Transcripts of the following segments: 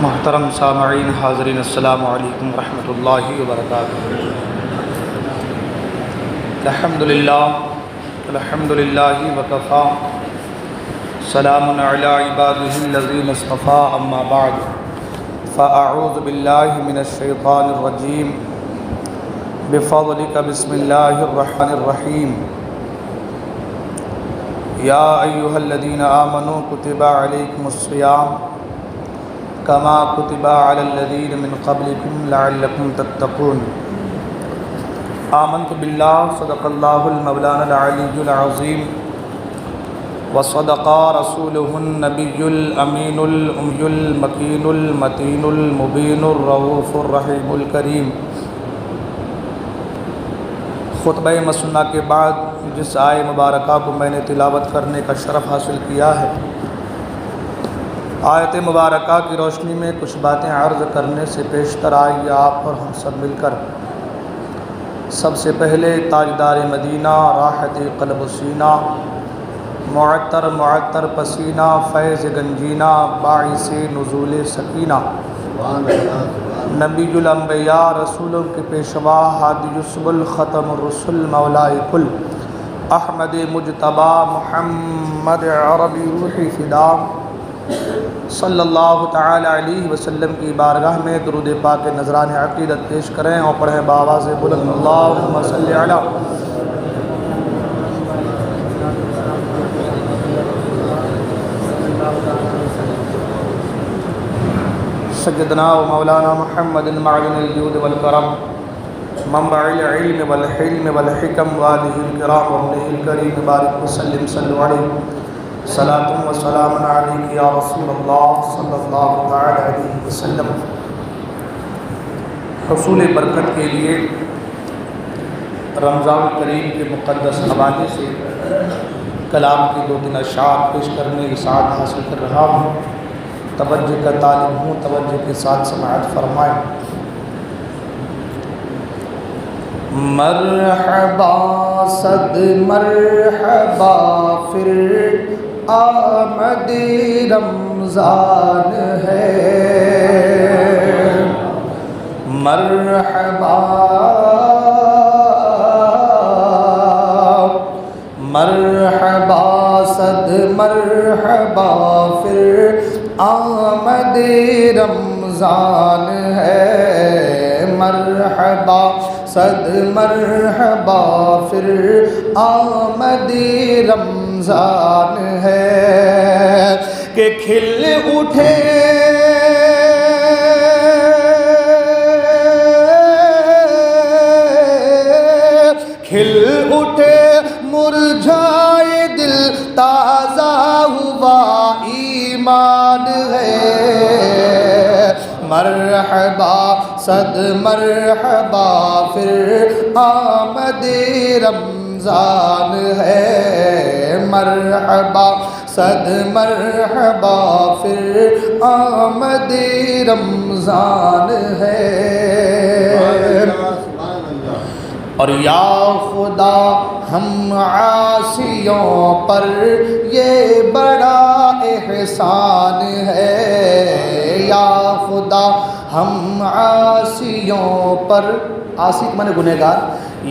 محترم سامعین حاضرین، السلام علیکم ورحمۃ اللہ وبرکاتہ۔ الحمدللہ وکفا، سلام علی عبادہ الذین اصطفیٰ، اما بعد فاعوذ باللہ من الشیطان الرجیم، بفضلک بسم اللہ الرحمن الرحیم۔ یا ایہا الذین آمنوا کتب علیکم الصیام کما کتب علی الذین من قبلکم لعلکم تتقون۔ آمنت باللہ، صدق اللہ المولانا العلی العظیم، وصدق رسولہ النبی الامین الامی المکین المتین المبین الرؤوف الرحیم الکریم۔ خطبہ مسنہ کے بعد جس آیہ مبارکہ کو میں نے تلاوت کرنے کا شرف حاصل کیا ہے، آیت مبارکہ کی روشنی میں کچھ باتیں عرض کرنے سے پیشتر آئیے آپ اور ہم سب مل کر سب سے پہلے تاجدار مدینہ، راحت قلب و سینہ، معطر پسینہ، فیض گنجینہ، باعث نزول سکینہ، نبی الانبیاء، رسولوں کے پیشوا، ہادی السبل، ختم الرسل، مولائے کل، احمد مجتبی، محمد عربی روحی فدا، صلی اللہ تعالی علیہ وسلم کی بارگاہ میں درود پاک نذران عقیدت پیش کریں اور پڑھیں بآواز بلند، اللہم صلی علی سیدنا و مولانا محمد معدن الجود والکرم، منبع العلم والحلم والحکم، والہ الکرام وابنہ الکریم، بارک وسلم صلو علیہ، صلاۃ و سلام علیک یا رسول اللہ صلی اللہ تعالی علیہ وسلم۔ حصول برکت کے لیے رمضان کریم کے مقدس حوالے سے کلام کی دو تین اشعار پیش کرنے کی سعادت حاصل کر رہا ہوں، توجہ کا طالب ہوں، توجہ کے ساتھ سماعت فرمائیں۔ مرحبا صد مرحبا پھر آمد رمضان ہے، مرحبا مرحبا صد مرحبا پھر آمد رمضان ہے، مرحبا صد مرحبا پھر آمد رمضان ہے کہ کھل اٹھے مرجھائے دل، تازہ ہوا ایمان ہے، مرحبا صد مرحبا پھر آمد رمضان ہے، مرحبا صد مرحبا پھر آمد رمضان ہے۔ اور یا خدا ہم عاصیوں پر یہ بڑا احسان ہے، یا خدا ہم عاصیوں پر، عاصی مانے گنہگار،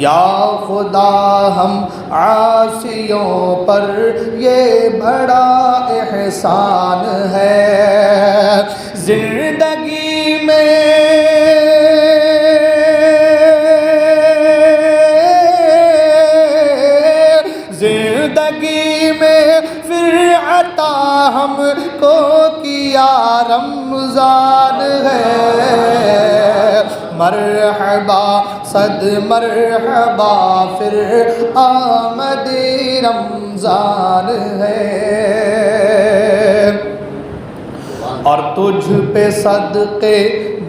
یا خدا ہم عاصیوں پر یہ بڑا احسان ہے، زندگی میں پھر عطا ہم کو کیا رمضان ہے، مرحبا صد مرحبا پھر آمد رمضان ہے۔ اور تجھ پہ صدقے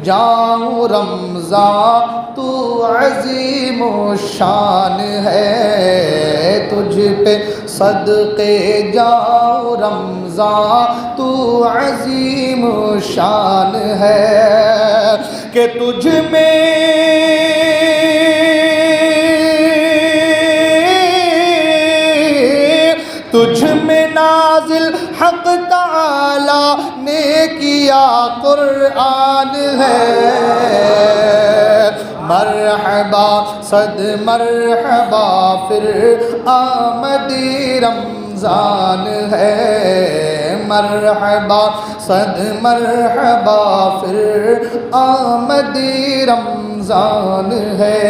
جاؤں رمضان، تو عظیم و شان ہے، تجھ پہ صدقے جاؤں رمضان، تو عظیم و شان ہے کہ تجھ میں نازل حق تعالی نے کیا کیا قرآن ہے، مرحبا صد مرحبا پھر آمدی رمضان ہے، مرحبا صد مرحبا پھر آمدی رمضان ہے،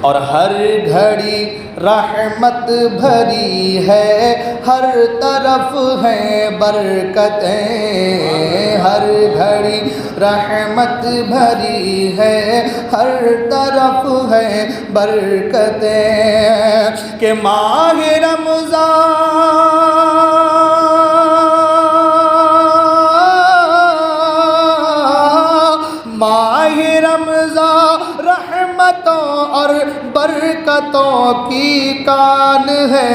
اور ہر گھڑی رحمت بھری ہے، ہر طرف ہیں برکتیں، ہر گھڑی رحمت بھری ہے، ہر طرف ہیں برکتیں، کہ ماہ رمضان رحمتوں اور برکتوں کی کان ہے،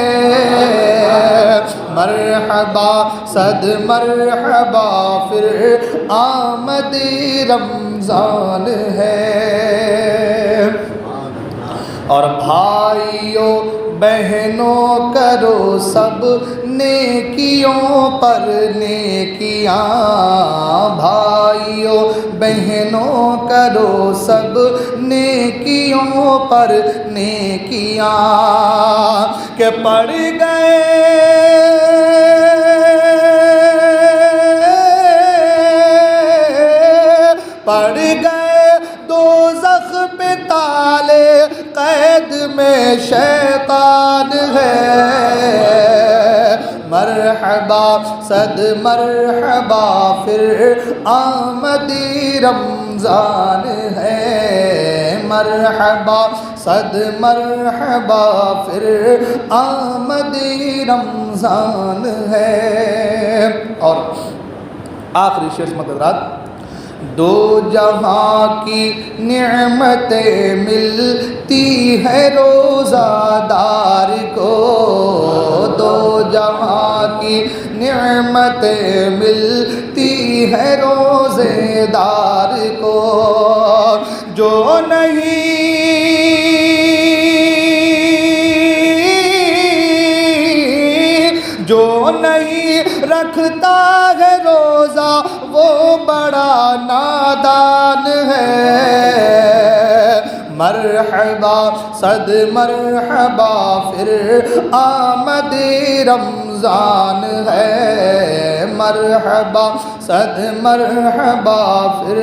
مرحبا صد مرحبا پھر آمدی رمضان ہے، اور بھائیوں بہنوں کرو سب نیکیوں پر نیکیاں، بھائیوں بہنوں کرو سب نیکیوں پر نیکیاں، کہ پڑ گئے دوزخ پہ تالے، قید میں شیطان ہے، مرحبا صد مرحبا پھر آمدی رمضان ہے، مرحبا صد مرحبا پھر آمدی رمضان ہے، اور آخری شیخ حضرات، دو جہاں کی نعمتیں ملتی ہے روزہ دار کو، دو جہاں کی نعمتیں ملتی ہے روزے دار کو، جو نہیں رکھتا ہے روزہ وہ بڑا نادان ہے، مرحبا صد مرحبا پھر آمدی رمضان ہے، مرحبا صد مرحبا پھر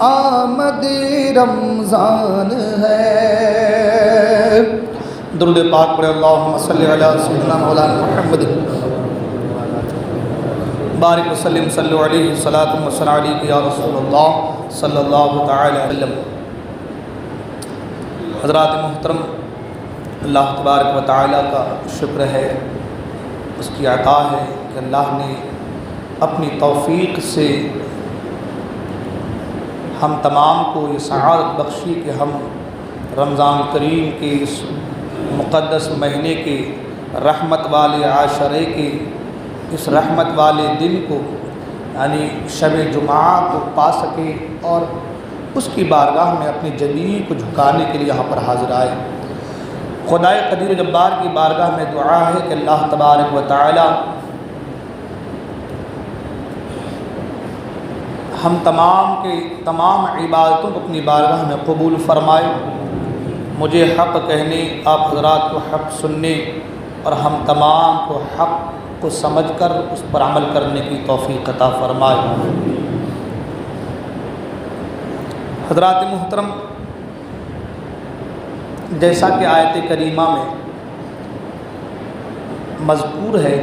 آمدی رمضان ہے۔ درود پاک پڑھے، اللہم صلی علی سیدنا مولانا محمد بارک وسلم صلی علیہ صلاۃ وسلام علیہ یا رسول اللہ صلی اللہ تعالی علیہ وسلم۔ حضرات محترم، اللہ تبارک و تعالیٰ کا شکر ہے، اس کی عطا ہے کہ اللہ نے اپنی توفیق سے ہم تمام کو یہ سعادت بخشی کہ ہم رمضان کریم کے اس مقدس مہینے کے رحمت والے عاشرے کے اس رحمت والے دن کو یعنی شب جمعہ کو پا سکے، اور اس کی بارگاہ میں اپنی جبین کو جھکانے کے لیے یہاں پر حاضر آئے۔ خدائے قدیر جبار کی بارگاہ میں دعا ہے کہ اللہ تبارک و تعالی ہم تمام کے تمام عبادتوں کو اپنی بارگاہ میں قبول فرمائے، مجھے حق کہنے، آپ حضرات کو حق سننے، اور ہم تمام کو حق کو سمجھ کر اس پر عمل کرنے کی توفیق عطا فرمائے۔ حضرات محترم، جیسا کہ آیت کریمہ میں مذکور ہے،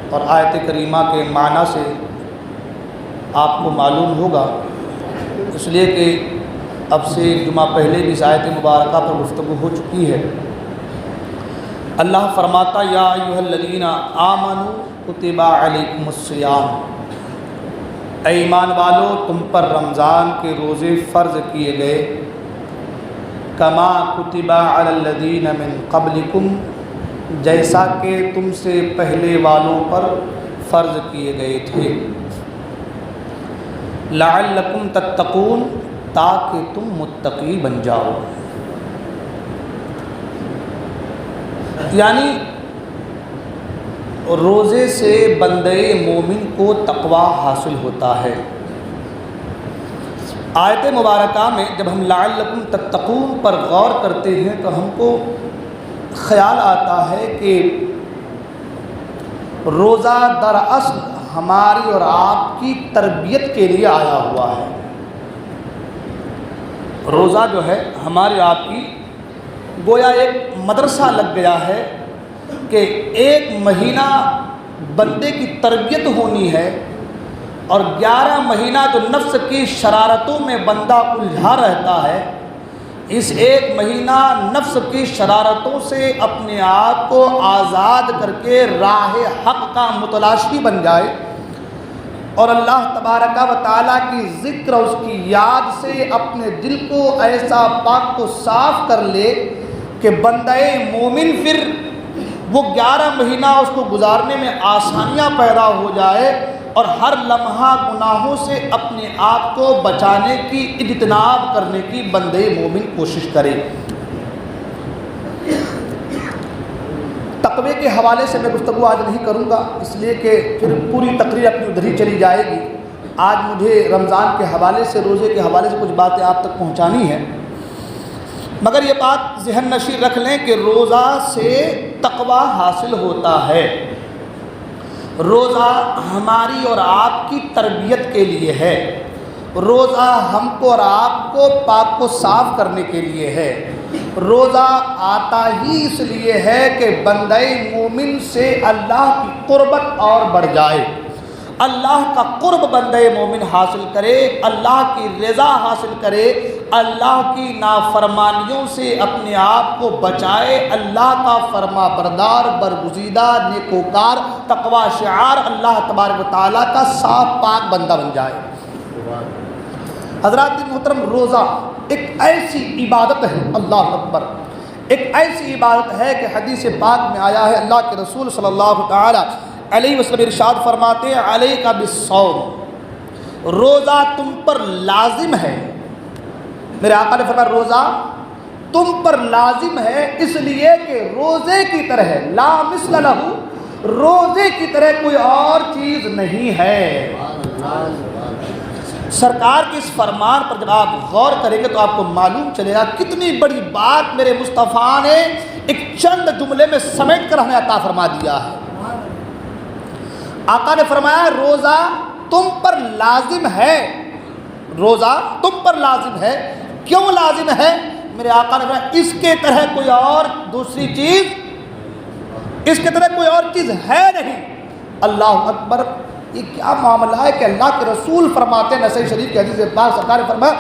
اور آیت کریمہ کے معنی سے آپ کو معلوم ہوگا، اس لیے کہ اب سے جمعہ پہلے بھی اس آیت مبارکہ پر گفتگو ہو چکی ہے۔ اللہ فرماتا یا ایھا الذین آمنوا کتب علیکم الصیام، اے ایمان والو تم پر رمضان کے روزے فرض کیے گئے، کما کتب علی الذین من قبلکم، جیسا کہ تم سے پہلے والوں پر فرض کیے گئے تھے، لعلکم تتقون، تاکہ تم متقی بن جاؤ۔ یعنی روزے سے بندے مومن کو تقوی حاصل ہوتا ہے۔ آیت مبارکہ میں جب ہم لعلکم تتقون پر غور کرتے ہیں تو ہم کو خیال آتا ہے کہ روزہ دراصل ہماری اور آپ کی تربیت کے لیے آیا ہوا ہے۔ روزہ جو ہے ہماری آپ کی گویا ایک مدرسہ لگ گیا ہے کہ ایک مہینہ بندے کی تربیت ہونی ہے، اور 11 مہینہ جو نفس کی شرارتوں میں بندہ الجھا رہتا ہے، اس ایک مہینہ نفس کی شرارتوں سے اپنے آپ کو آزاد کر کے راہ حق کا متلاشی بن جائے، اور اللہ تبارک و تعالیٰ کی ذکر اور اس کی یاد سے اپنے دل کو ایسا پاک کو صاف کر لے کہ بندہ مومن پھر وہ 11 مہینہ اس کو گزارنے میں آسانیاں پیدا ہو جائے، اور ہر لمحہ گناہوں سے اپنے آپ کو بچانے کی، اجتناب کرنے کی بندے مومن کوشش کرے۔ تقوی کے حوالے سے میں گفتگو آج نہیں کروں گا، اس لیے کہ پھر پوری تقریر اپنی ادھر ہی چلی جائے گی۔ آج مجھے رمضان کے حوالے سے، روزے کے حوالے سے کچھ باتیں آپ تک پہنچانی ہیں، مگر یہ بات ذہن نشین رکھ لیں کہ روزہ سے تقوی حاصل ہوتا ہے۔ روزہ ہماری اور آپ کی تربیت کے لیے ہے، روزہ ہم کو اور آپ کو پاک کو صاف کرنے کے لیے ہے، روزہ آتا ہی اس لیے ہے کہ بندہ مومن سے اللہ کی قربت اور بڑھ جائے، اللہ کا قرب بندہ مومن حاصل کرے، اللہ کی رضا حاصل کرے، اللہ کی نافرمانیوں سے اپنے آپ کو بچائے، اللہ کا فرما بردار، برگزیدہ، نیکوکار، تقوی شعار اللہ تبارک و تعالیٰ کا صاف پاک بندہ بن جائے۔ حضرات محترم، روزہ ایک ایسی عبادت ہے، اللہ اکبر، ایک ایسی عبادت ہے کہ حدیث پاک میں آیا ہے، اللہ کے رسول صلی اللہ تعالیٰ علیہ وسلم ارشاد فرماتے ہیں، علیک بالصوم، روزہ تم پر لازم ہے۔ میرے آقا نے فرمایا روزہ تم پر لازم ہے، اس لیے کہ روزے کی طرح لا مثل لہ، روزے کی طرح کوئی اور چیز نہیں ہے۔ سرکار کے اس فرمان پر جب آپ غور کریں گے تو آپ کو معلوم چلے گا کتنی بڑی بات میرے مصطفیٰ نے ایک چند جملے میں سمیٹ کر ہمیں عطا فرما دیا ہے۔ آقا نے فرمایا روزہ تم پر لازم ہے، روزہ تم پر لازم ہے۔ کیوں لازم ہے؟ میرے آقا نے فرمایا اس کے طرح کوئی اور دوسری چیز، اس کے طرح کوئی اور چیز ہے نہیں۔ اللہ اکبر، یہ کیا معاملہ ہے کہ اللہ کے رسول فرماتے ہیں، نسائی شریف کی حدیث پاک سرکار نے فرمایا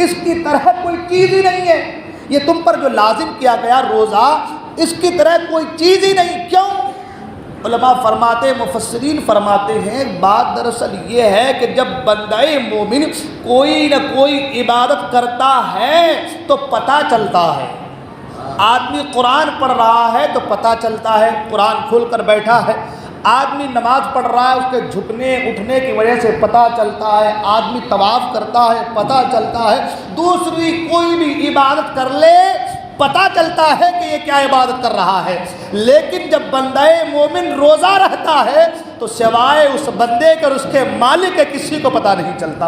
اس کی طرح کوئی چیز ہی نہیں ہے۔ یہ تم پر جو لازم کیا گیا روزہ، اس کی طرح کوئی چیز ہی نہیں۔ کیوں؟ علماء فرماتے، مفسرین فرماتے ہیں بات دراصل یہ ہے کہ جب بندہ مومن کوئی نہ کوئی عبادت کرتا ہے تو پتہ چلتا ہے۔ آدمی قرآن پڑھ رہا ہے تو پتہ چلتا ہے، قرآن کھول کر بیٹھا ہے۔ آدمی نماز پڑھ رہا ہے، اس کے جھکنے اٹھنے کی وجہ سے پتہ چلتا ہے۔ آدمی طواف کرتا ہے، پتہ چلتا ہے۔ دوسری کوئی بھی عبادت کر لے، پتہ چلتا ہے کہ یہ کیا عبادت کر رہا ہے۔ لیکن جب بندہ مومن روزہ رہتا ہے تو سوائے اس بندے کے اور اس کے مالک کے کسی کو پتہ نہیں چلتا،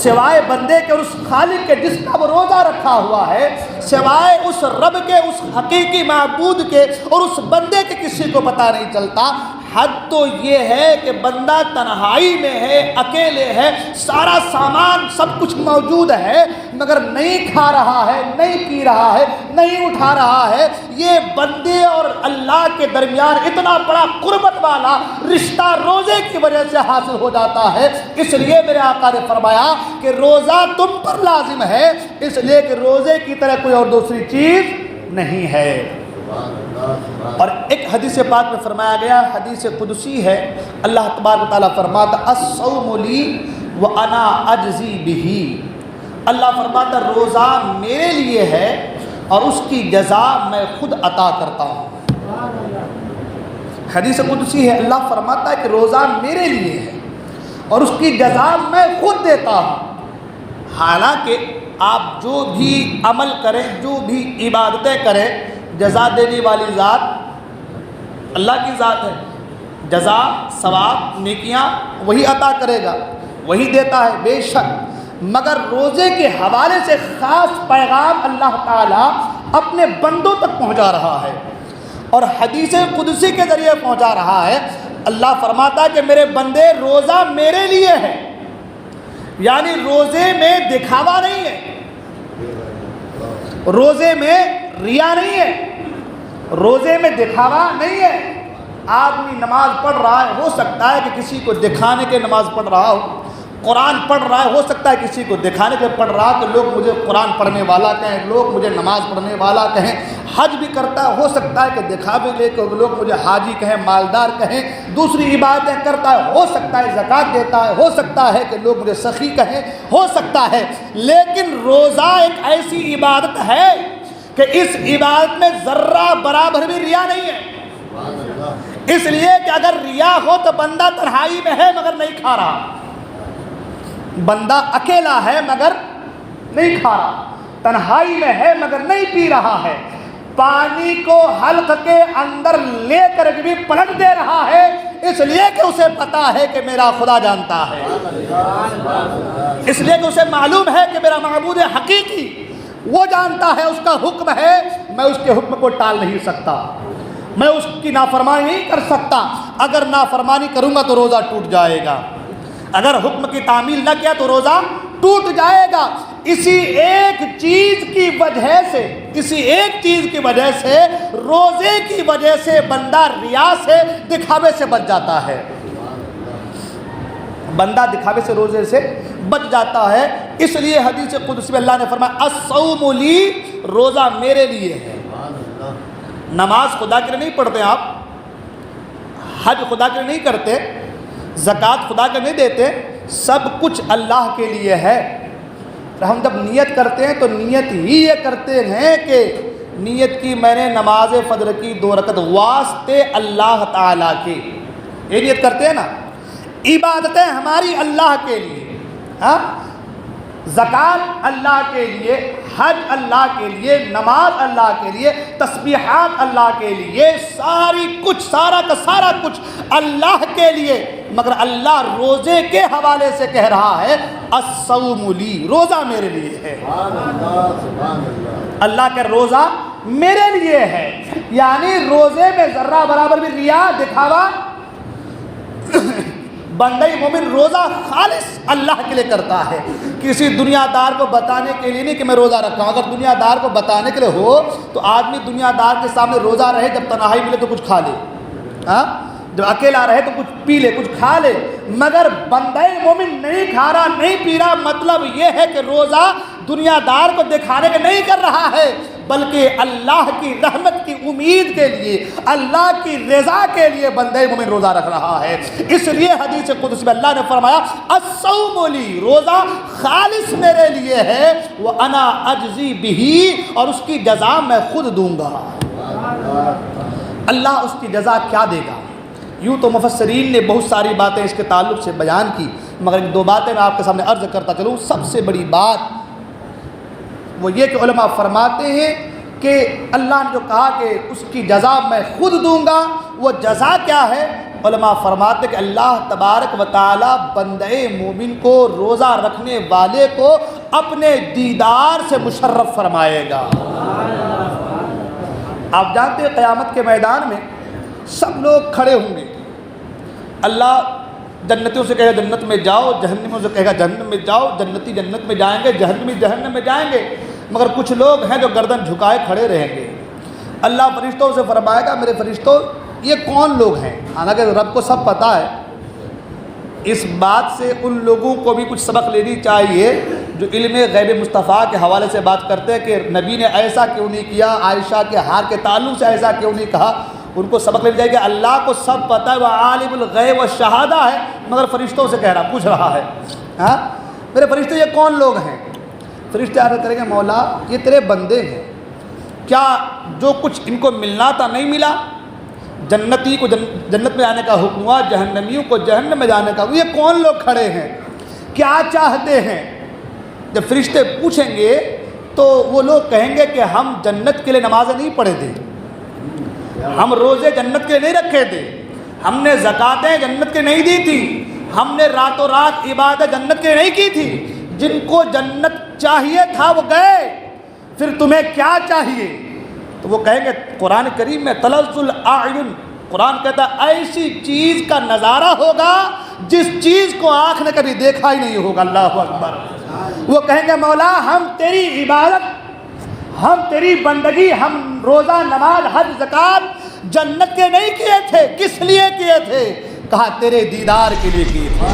سوائے بندے کے اور اس خالق کے جس کا وہ روزہ رکھا ہوا ہے، سوائے اس رب کے، اس حقیقی معبود کے اور اس بندے کے کسی کو پتہ نہیں چلتا۔ حد تو یہ ہے کہ بندہ تنہائی میں ہے، اکیلے ہے، سارا سامان سب کچھ موجود ہے، مگر نہیں کھا رہا ہے، نہیں پی رہا ہے، نہیں اٹھا رہا ہے۔ یہ بندے اور اللہ کے درمیان اتنا بڑا قربت والا رشتہ روزے کی وجہ سے حاصل ہو جاتا ہے۔ اس لیے میرے آقا نے فرمایا کہ روزہ تم پر لازم ہے، اس لیے کہ روزے کی طرح کوئی اور دوسری چیز نہیں ہے۔ اور ایک حدیث پاک میں فرمایا گیا، حدیث قدسی ہے، اللہ تبارک و تعالیٰ فرماتا الصوم لی وانا اجزی بہ، اللہ فرماتا روزہ میرے لیے ہے اور اس کی جزا میں خود عطا کرتا ہوں۔ حدیث قدسی ہے، اللہ فرماتا ہے کہ روزہ میرے لیے ہے اور اس کی جزا میں خود دیتا ہوں۔ حالانکہ آپ جو بھی عمل کریں، جو بھی عبادتیں کریں، جزا دینے والی ذات اللہ کی ذات ہے، جزا ثواب نیکیاں وہی عطا کرے گا، وہی دیتا ہے بے شک، مگر روزے کے حوالے سے خاص پیغام اللہ تعالیٰ اپنے بندوں تک پہنچا رہا ہے، اور حدیث قدسی کے ذریعے پہنچا رہا ہے۔ اللہ فرماتا ہے کہ میرے بندے روزہ میرے لیے ہے، یعنی روزے میں دکھاوا نہیں ہے، روزے میں ریا نہیں ہے، روزے میں دکھاوا نہیں ہے۔ آدمی نماز پڑھ رہا ہے، ہو سکتا ہے کہ کسی کو دکھانے کے نماز پڑھ رہا ہو، قرآن پڑھ رہا ہے، ہو سکتا ہے کسی کو دکھانے کے پڑھ رہا کہ لوگ مجھے قرآن پڑھنے والا کہیں، لوگ مجھے نماز پڑھنے والا کہیں۔ حج بھی کرتا ہے، ہو سکتا ہے کہ دکھاوے لے کے لوگ مجھے حاجی کہیں، مالدار کہیں۔ دوسری عبادتیں کرتا ہے، ہو سکتا ہے زکوٰۃ دیتا ہے، ہو سکتا ہے کہ لوگ مجھے سخی کہیں، ہو سکتا ہے۔ لیکن روزہ ایک ایسی عبادت ہے کہ اس عبادت میں ذرہ برابر بھی ریا نہیں ہے، اس لیے کہ اگر ریا ہو تو بندہ تنہائی میں ہے مگر نہیں کھا رہا، بندہ اکیلا ہے مگر نہیں کھا رہا، تنہائی میں ہے مگر نہیں پی رہا ہے، پانی کو حلق کے اندر لے کر بھی پلٹ دے رہا ہے، اس لیے کہ اسے پتا ہے کہ میرا خدا جانتا ہے، اس لیے کہ اسے معلوم ہے کہ میرا معبود حقیقی وہ جانتا ہے، اس کا حکم ہے، میں اس کے حکم کو ٹال نہیں سکتا، میں اس کی نافرمانی نہیں کر سکتا، اگر نافرمانی کروں گا تو روزہ ٹوٹ جائے گا، اگر حکم کی تعمیل نہ کیا تو روزہ ٹوٹ جائے گا۔ اسی ایک چیز کی وجہ سے، اسی ایک چیز کی وجہ سے، روزے کی وجہ سے بندہ ریا سے، دکھاوے سے بچ جاتا ہے، بندہ دکھاوے سے، روزے سے بچ جاتا ہے۔ اس لیے حدیث قدسی میں اللہ نے فرمایا الصوم لی، روزہ میرے لیے ہے۔ نماز خدا کے لیے نہیں پڑھتے آپ، حج خدا کے لیے نہیں کرتے، زکوٰۃ خدا کے نہیں دیتے، سب کچھ اللہ کے لیے ہے۔ ہم جب نیت کرتے ہیں تو نیت ہی یہ کرتے ہیں کہ نیت کی میں نے نماز فجر کی 2 رکعت واسطے اللہ تعالیٰ کی، یہ نیت کرتے ہیں نا، عبادتیں ہماری اللہ کے لیے، ہاں، زکوٰۃ اللہ کے لیے، حج اللہ کے لیے، نماز اللہ کے لیے، تسبیحات اللہ کے لیے، سارا کا سارا کچھ اللہ کے لیے، مگر اللہ روزے کے حوالے سے کہہ رہا ہے الصوم لی، روزہ میرے لیے ہے۔ اللہ کا روزہ میرے لیے ہے، یعنی روزے میں ذرہ برابر بھی ریا، دکھاوا، بندہ مومن روزہ خالص اللہ کے لیے کرتا ہے، کسی دنیا دار کو بتانے کے لیے نہیں کہ میں روزہ رکھتا ہوں۔ اگر دنیا دار کو بتانے کے لیے ہو تو آدمی دنیا دار کے سامنے روزہ رہے، جب تنہائی ملے تو کچھ کھا لے، ہاں، جب اکیلا رہے تو کچھ پی لے، کچھ کھا لے، مگر بندہ مومن نہیں کھا رہا، نہیں پی رہا، مطلب یہ ہے کہ روزہ دنیا دار کو دکھانے کے نہیں کر رہا ہے، بلکہ اللہ کی رحمت کی امید کے لیے، اللہ کی رضا کے لیے بندہ مومن روزہ رکھ رہا ہے۔ اس لیے حدیث قدسی میں اللہ نے فرمایا الصوم لی، روزہ خالص میرے لیے ہے، وَأَنَا أَجْزِي بِهِ، اور اس کی جزا میں خود دوں گا۔ اللہ اس کی جزا کیا دے گا؟ یوں تو مفسرین نے بہت ساری باتیں اس کے تعلق سے بیان کی، مگر 2 باتیں میں آپ کے سامنے عرض کرتا چلوں۔ سب سے بڑی بات وہ یہ کہ علماء فرماتے ہیں کہ اللہ نے جو کہا کہ اس کی جزا میں خود دوں گا، وہ جزا کیا ہے؟ علماء فرماتے ہیں کہ اللہ تبارک و تعالی بندہ مومن کو، روزہ رکھنے والے کو اپنے دیدار سے مشرف فرمائے گا۔ آپ جانتے ہیں قیامت کے میدان میں سب لوگ کھڑے ہوں گے، اللہ جنتیوں سے کہے گا جنت میں جاؤ، جہنمیوں سے کہے گا جہنم میں جاؤ، جنتی جنت میں جائیں گے، جہنمی جہنم میں جائیں گے، مگر کچھ لوگ ہیں جو گردن جھکائے کھڑے رہیں گے۔ اللہ فرشتوں سے فرمائے گا میرے فرشتوں یہ کون لوگ ہیں؟ حالانکہ رب کو سب پتہ ہے، اس بات سے ان لوگوں کو بھی کچھ سبق لینی چاہیے جو علم غیب مصطفیٰ کے حوالے سے بات کرتے ہیں کہ نبی نے ایسا کیوں نہیں کیا، عائشہ کے ہار کے تعلق سے ایسا کیوں نہیں کہا۔ ان کو سبق لے جائے کہ اللہ کو سب پتہ ہے، وہ عالم الغیب والشہادہ ہے، مگر فرشتوں سے کہہ رہا، پوچھ رہا ہے، ہاں میرے فرشتے یہ کون لوگ ہیں؟ فرشتے عرض کریں گے مولا یہ تیرے بندے ہیں، کیا جو کچھ ان کو ملنا تھا نہیں ملا؟ جنتی کو جنت میں جانے کا حکم ہوا، جہنمیوں کو جہنم میں جانے کا، یہ کون لوگ کھڑے ہیں، کیا چاہتے ہیں؟ جب فرشتے پوچھیں گے تو وہ لوگ کہیں گے کہ ہم جنت کے لیے نمازیں نہیں پڑھے تھے، ہم روزے جنت کے نہیں رکھے تھے، ہم نے زکاتیں جنت کے نہیں دی تھی، ہم نے راتوں رات عبادت جنت کے نہیں کی تھی۔ جن کو جنت چاہیے تھا وہ گئے، پھر تمہیں کیا چاہیے؟ تو وہ کہیں گے قرآن کریم میں تلذ الاعین، قرآن کہتا ہے ایسی چیز کا نظارہ ہوگا جس چیز کو آنکھ نے کبھی دیکھا ہی نہیں ہوگا۔ اللہ اکبر۔ وہ کہیں گے مولا ہم تیری عبادت، ہم تیری بندگی، ہم روزہ نماز حج زکات جنت کے نہیں کیے تھے، کس لیے کیے تھے؟ کہا تیرے دیدار کے لیے کیے تھے۔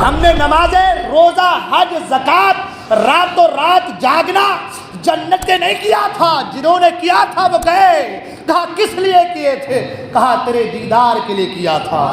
ہم نے نمازیں، روزہ، حج، زکات، راتوں رات جاگنا جنت کے نہیں کیا تھا، جنہوں نے کیا تھا وہ گئے۔ کہا کس لیے کیے تھے؟ کہا تیرے دیدار کے لیے کیا تھا۔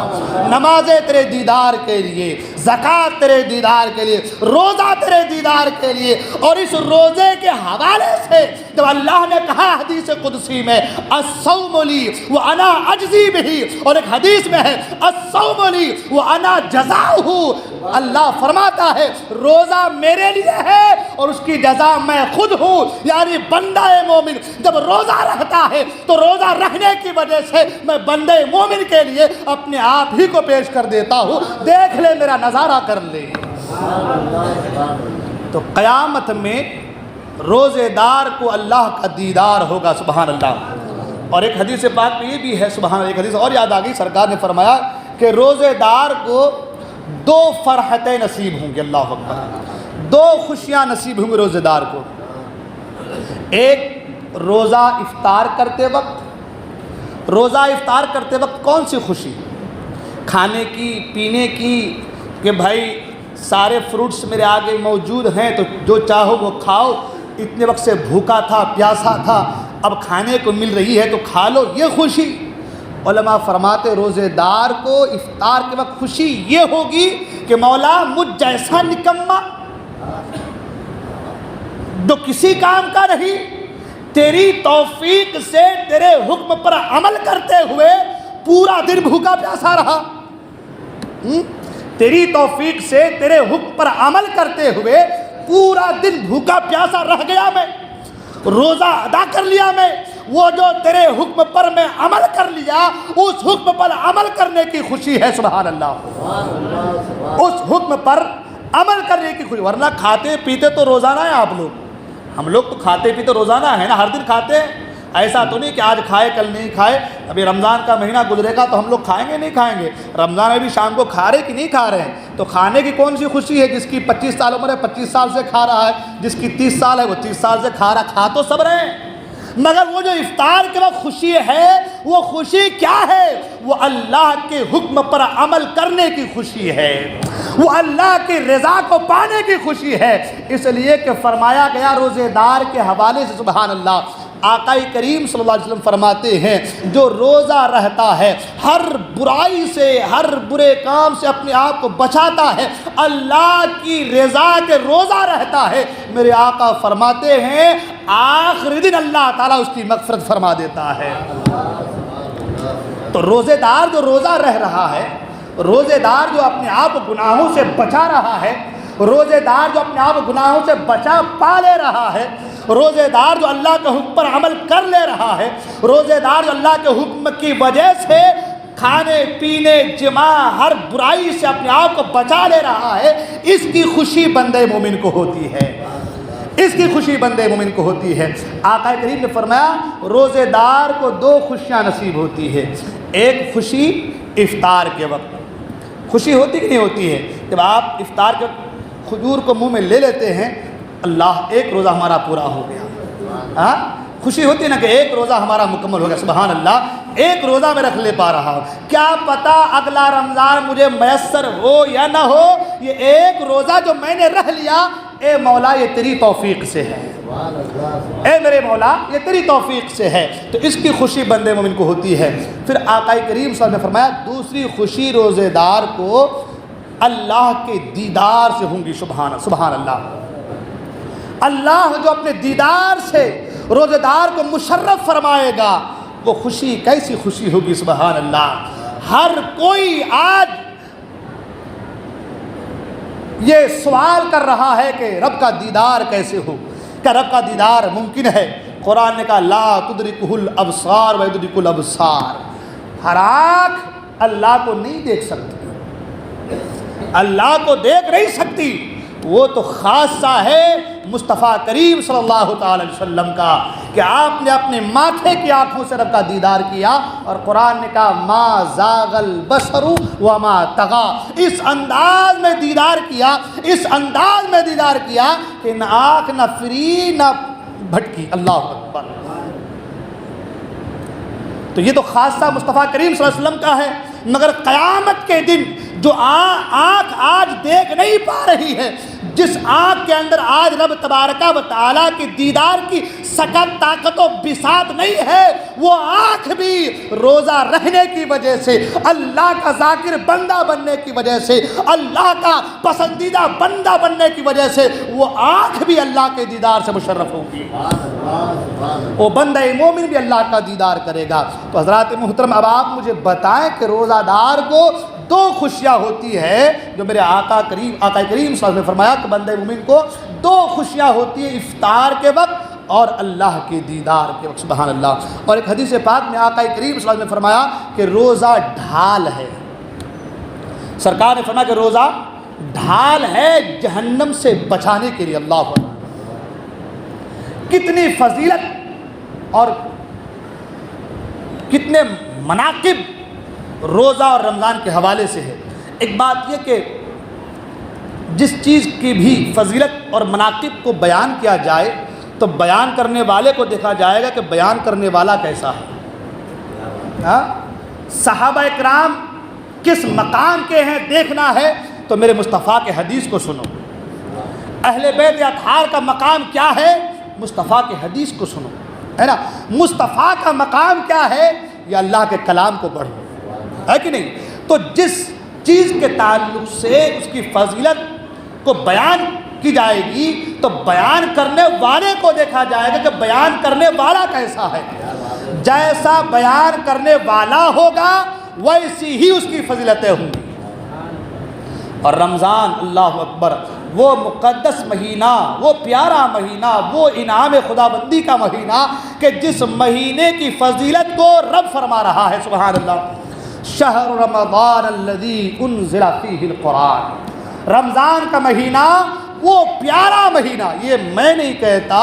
نمازیں تیرے دیدار کے لیے، زکات تیرے دیدار کے لیے، روزہ تیرے دیدار کے لیے۔ اور اس روزے کے حوالے سے جب اللہ نے کہا حدیث قدسی میں الصوم لی وانا اجزی بہ، اور ایک حدیث میں ہے الصوم لی وانا جزاؤہ، اللہ فرماتا ہے روزہ میرے لیے ہے اور اس کی جزا میں خود ہوں۔ یعنی بندہ مومن جب روزہ رکھتا ہے تو روزہ رکھنے کی وجہ سے میں بندے مومن کے لیے اپنے آپ ہی کو پیش کر دیتا ہوں، دیکھ لے میرا نظارہ کر لے۔ تو قیامت میں روزے دار کو اللہ کا دیدار ہوگا، سبحان اللہ۔ اور ایک حدیث پاک میں یہ بھی ہے، سبحان اللہ، ایک حدیث اور یاد آ گئی، سرکار نے فرمایا کہ روزے دار کو دو فرحتیں نصیب ہوں گی، اللہ اکبر، دو خوشیاں نصیب ہوں گی روزے دار کو۔ ایک روزہ افطار کرتے وقت، روزہ افطار کرتے وقت کون سی خوشی؟ کھانے کی، پینے کی، کہ بھائی سارے فروٹس میرے آگے موجود ہیں تو جو چاہو وہ کھاؤ، اتنے وقت سے بھوکا تھا، پیاسا تھا، اب کھانے کو مل رہی ہے تو کھا لو، یہ خوشی۔ علماء فرماتے روزے دار کو افطار کے وقت خوشی یہ ہوگی کہ مولا مجھ جیسا نکما جو کسی کام کا نہیں، تیری توفیق سے تیرے حکم پر عمل کرتے ہوئے پورا دن بھوکا پیاسا رہا، تیری توفیق سے تیرے حکم پر عمل کرتے ہوئے پورا دن بھوکا پیاسا رہ گیا، میں روزہ ادا کر لیا، میں وہ جو تیرے حکم پر میں عمل کر لیا، اس حکم پر عمل کرنے کی خوشی ہے، سبحان اللہ، اس حکم پر عمل کرنے کی خوشی۔ ورنہ کھاتے پیتے تو روزانہ ہے آپ لوگ، ہم لوگ تو کھاتے پیتے روزانہ ہے نا، ہر دن کھاتے ہیں، ایسا تو نہیں کہ آج کھائے کل نہیں کھائے۔ ابھی رمضان کا مہینہ گزرے گا تو ہم لوگ کھائیں گے نہیں کھائیں گے؟ رمضان میں بھی شام کو کھا رہے کہ نہیں کھا رہے ہیں؟ تو کھانے کی کون سی خوشی ہے؟ جس کی 25 سال عمر ہے 25 سال سے کھا رہا ہے، جس کی 30 سال ہے وہ 30 سال سے کھا رہا، کھا تو سب رہے ہیں، مگر وہ جو افطار کے وقت خوشی ہے وہ خوشی کیا ہے؟ وہ اللہ کے حکم پر عمل کرنے کی خوشی ہے، وہ اللہ کی رضا کو پانے کی خوشی ہے۔ اس لیے کہ فرمایا گیا روزے دار کے حوالے سے، سبحان اللہ، آقا کریم صلی اللہ علیہ وسلم فرماتے ہیں جو روزہ رہتا ہے ہر برائی سے، ہر برے کام سے اپنے آپ کو بچاتا ہے، اللہ کی رضا کے روزہ رہتا ہے، میرے آقا فرماتے ہیں آخری دن اللہ تعالیٰ اس کی مغفرت فرما دیتا ہے۔ تو روزے دار جو روزہ رہ رہا ہے، روزے دار جو اپنے آپ کو گناہوں سے بچا رہا ہے، روزے دار جو اپنے آپ کو گناہوں سے بچا پا لے رہا ہے، روزے دار جو اللہ کے حکم پر عمل کر لے رہا ہے، روزے دار جو اللہ کے حکم کی وجہ سے کھانے پینے جماع ہر برائی سے اپنے آپ کو بچا لے رہا ہے، اس کی خوشی بندے مومن کو ہوتی ہے، اس کی خوشی بندے مومن کو ہوتی ہے۔ آقا کریم نے فرمایا روزے دار کو دو خوشیاں نصیب ہوتی ہے۔ ایک خوشی افطار کے وقت، خوشی ہوتی کہ نہیں ہوتی ہے؟ جب آپ افطار کے وقت کھجور کو منہ میں لے لیتے ہیں، اللہ ایک روزہ ہمارا پورا ہو گیا، ہاں خوشی ہوتی ہے نا کہ ایک روزہ ہمارا مکمل ہو گیا، سبحان اللہ، ایک روزہ میں رکھ لے پا رہا ہوں، کیا پتہ اگلا رمضان مجھے میسر ہو یا نہ ہو، یہ ایک روزہ جو میں نے رکھ لیا، اے مولا یہ تیری توفیق سے ہے، اے میرے مولا یہ تیری توفیق سے ہے، تو اس کی خوشی بندے مومن کو ہوتی ہے۔ پھر آقا کریم صلی اللہ علیہ وسلم نے فرمایا دوسری خوشی روزے دار کو اللہ کے دیدار سے ہوں گی، سبحان اللہ، اللہ جو اپنے دیدار سے روزے دار کو مشرف فرمائے گا، وہ خوشی کیسی خوشی ہوگی، سبحان اللہ۔ ہر کوئی آج یہ سوال کر رہا ہے کہ رب کا دیدار کیسے ہو، کیا رب کا دیدار ممکن ہے؟ قرآن نے کہا لا تدرکہ الابصار ویدرک الابصار، ہر آنکھ اللہ کو نہیں دیکھ سکتی، اللہ کو دیکھ نہیں سکتی، وہ تو خاصہ ہے مصطفیٰ کریم صلی اللہ تعالی علیہ وسلم کا کہ آپ نے اپنے ماتھے کی آنکھوں سے رب کا دیدار کیا، اور قرآن نے کہا ما زاغ البصر وما طغى، اس انداز میں دیدار کیا، اس انداز میں دیدار کیا کہ نہ آنکھ نہ فری نہ بھٹکی۔ اللہ اکبر۔ تو یہ تو خاصہ مصطفیٰ کریم صلی اللہ علیہ وسلم کا ہے، مگر قیامت کے دن جو آنکھ آج دیکھ نہیں پا رہی ہے، جس آنکھ کے اندر آج رب تبارکہ و تعالیٰ کی دیدار کی سکت طاقت و بساط نہیں ہے، وہ آنکھ بھی روزہ رہنے کی وجہ سے، اللہ کا ذاکر بندہ بننے کی وجہ سے، اللہ کا پسندیدہ بندہ بننے کی وجہ سے، وہ آنکھ بھی اللہ کے دیدار سے مشرف ہوگی، وہ بندہ مومن بھی اللہ کا دیدار کرے گا۔ تو حضرات محترم، اب آپ مجھے بتائیں کہ روزہ دار کو دو خوشیاں ہوتی ہے جو میرے آقا کریم صلی اللہ علیہ وسلم نے فرمایا کہ بندہ مومن کو دو خوشیاں ہوتی ہیں، افطار کے وقت اور اللہ کے دیدار کے وقت۔ سبحان اللہ۔ اور ایک حدیث پاک میں آقا کریم صلی اللہ علیہ وسلم نے فرمایا کہ روزہ ڈھال ہے، سرکار نے فرمایا کہ روزہ ڈھال ہے جہنم سے بچانے کے لیے۔ اللہ اکبر۔ کتنی فضیلت اور کتنے مناقب روزہ اور رمضان کے حوالے سے ہے۔ ایک بات یہ کہ جس چیز کی بھی فضیلت اور مناقب کو بیان کیا جائے تو بیان کرنے والے کو دیکھا جائے گا کہ بیان کرنے والا کیسا ہے۔ صحابہ اکرام کس مقام کے ہیں دیکھنا ہے تو میرے مصطفیٰ کے حدیث کو سنو۔ اہل بیت اطہار کا مقام کیا ہے، مصطفیٰ کے حدیث کو سنو، ہے نا۔ مصطفیٰ کا مقام کیا ہے، یا اللہ کے کلام کو پڑھو، ہے کہ نہیں۔ تو جس چیز کے تعلق سے اس کی فضیلت کو بیان کی جائے گی تو بیان کرنے والے کو دیکھا جائے گا کہ بیان کرنے والا کیسا ہے۔ جیسا بیان کرنے والا ہوگا ویسی ہی اس کی فضیلتیں ہوں گی۔ اور رمضان، اللہ اکبر، وہ مقدس مہینہ، وہ پیارا مہینہ، وہ انعام خدا بندی کا مہینہ کہ جس مہینے کی فضیلت کو رب فرما رہا ہے، سبحان اللہ، شہر رمضان الذی انزل فیہ القرآن۔ رمضان کا مہینہ وہ پیارا مہینہ، یہ میں نہیں کہتا،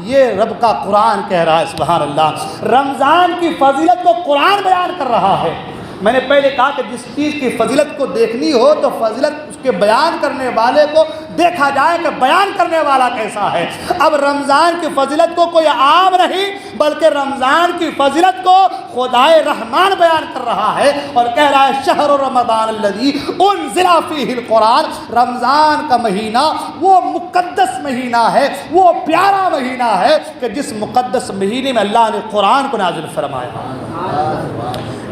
یہ رب کا قرآن کہہ رہا ہے، سبحان اللہ۔ رمضان کی فضیلت کو قرآن بیان کر رہا ہے۔ میں نے پہلے کہا کہ جس چیز کی فضیلت کو دیکھنی ہو تو فضیلت اس کے بیان کرنے والے کو دیکھا جائے کہ بیان کرنے والا کیسا ہے۔ اب رمضان کی فضیلت کو کوئی عام نہیں بلکہ رمضان کی فضیلت کو خدائے رحمان بیان کر رہا ہے اور کہہ رہا ہے شہر رمضان الذی انزل فیہ القرآن۔ رمضان کا مہینہ وہ مقدس مہینہ ہے، وہ پیارا مہینہ ہے کہ جس مقدس مہینے میں اللہ نے قرآن کو نازل فرمایا۔